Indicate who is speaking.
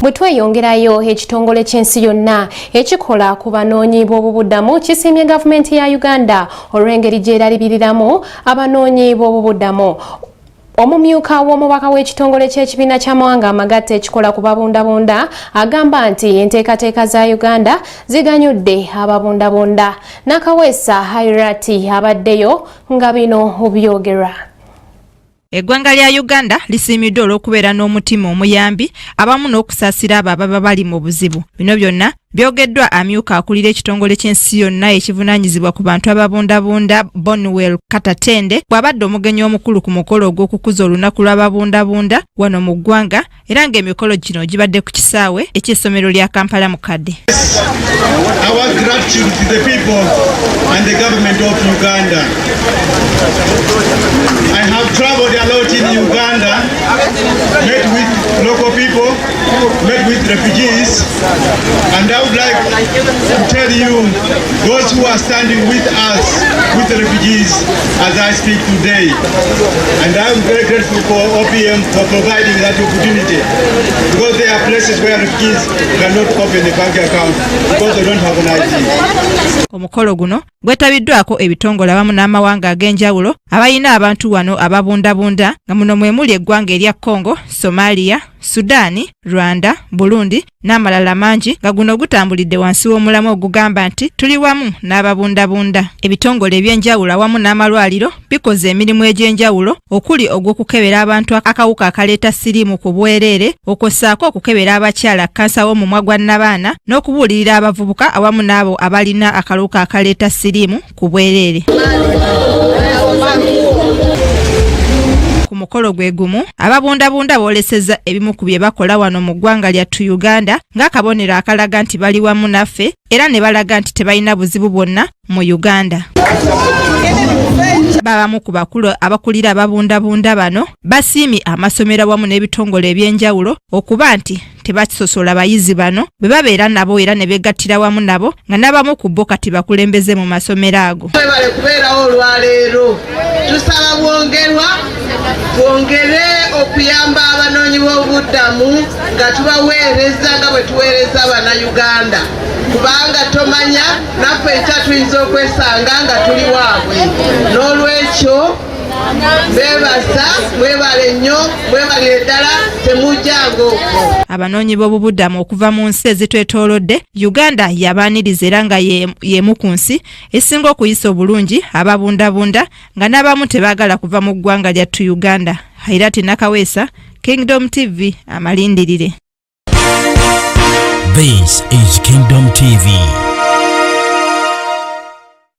Speaker 1: Bwe tweyongerayo ekitongole ky'ensi yonna ekikola ku banoonyi b'obubuddamu kisiimye gavumenti ya Uganda olw'engeri gy'erabiriramu abanoonyi b'obubuddamu. Omumyuka w'omubaka w'ekitongole ky'ekibiina ky'amawanga amagatte ekikola ku babundabunda agamba nti enteekateeka za Uganda ziganyudde ababundabunda. Nakaweesa Hairati abaddeyo nga bino byogera.
Speaker 2: Eggwanga lya Uganda lisiimiddwe olw'okubeera n'omutima omuyambi abamu n'okusaasira abo ababa bali mu buzibu. Bino byonna byogeddwa amyuka akulira ekitongole ky'ensi yonna ekivunaanyizibwa ku bantu ababundabunda Bonwell Katatende bw'abadde omugenyi omukulu ku mukolo ogw'okukuza olunaku lw'ababundabunda wano mu ggwanga era ng'emikolo gino gibadde ku kisaawe eky'essomero lya Kampala Mukadde.
Speaker 3: Our gratitude to the people and the government of Uganda. I have traveled a lot in Uganda, met with local people, met with refugees, and I would like to tell you, those who are standing with us, with the refugees, as I speak today. And I'm very grateful for OPM for providing that opportunity, because there are places where refugees cannot open a bank account because they don't have an ID.
Speaker 2: Omukolo guno gwetabiddwako ebitongole awamu n'amawanga ag'enjawulo abayina abantu wano ababundabunda nga muno mwe muli eggwanga erya Congo, Somalia, Sudani, Rwanda, Burundi n'amalala mangi nga guno gutambulidde wansi w'omulamwa ogugamba nti tuli wamu n'ababundabunda. Ebitongole eby'enjawulo awamu n'amalwaliro bikoze emirimu egy'enjawulo okuli ogw'okukebera abantu akawuka akaleeta siriimu ku bwereere, okossaako okukebera abakyala kansa w'omumwa gwa nnabaana n'okubuulirira abavubuka awamu n'abo abalina akawuka akaleeta siriimu ku bwereere. Ku mukolo gwe gumu ababundabunda boolesezza ebimu ku bye bakola wano mu ggwanga lyattu Uganda ng'akabonero akalaga nti bali wamu naffe era ne balaga nti tebalina buzibu bwonna mu Uganda. Babamu ku bakulu abakulira ababundabunda bano basiimye amasomero wamu n'ebitongole eby'enjawulo okuba nti tebakisosola bayizi bano bwe babeera nabo era ne begattira wamu nabo nga n'abamu ku bo kati bakulembeze mu masomero ago.
Speaker 4: Twebale kubeerawo olwaleero tusaba bwongere okuyamba abanoonyi b'obubuddamu nga tubaweereza nga bwe tuweereza Abannayuganda, kubanga tomanya naffe ekya tuyinza okwesanga nga tuli waabwe. N'olwekyo beebaza, mwebale nnyo, mwebalire ddala, temujjanga okwo.
Speaker 2: Abanoonyi b'obubuddamu okuva mu nsi ezitwetoolodde, Uganda yabaaniriza era nga y'emu ku nsi esinga okuyisa obulungi ababundabunda nga n'abamu tebaagala kuva mu ggwanga lyattu Uganda. Hairati Nakaweesa, Kingdom TV, amalindirire.
Speaker 5: This is Kingdom TV.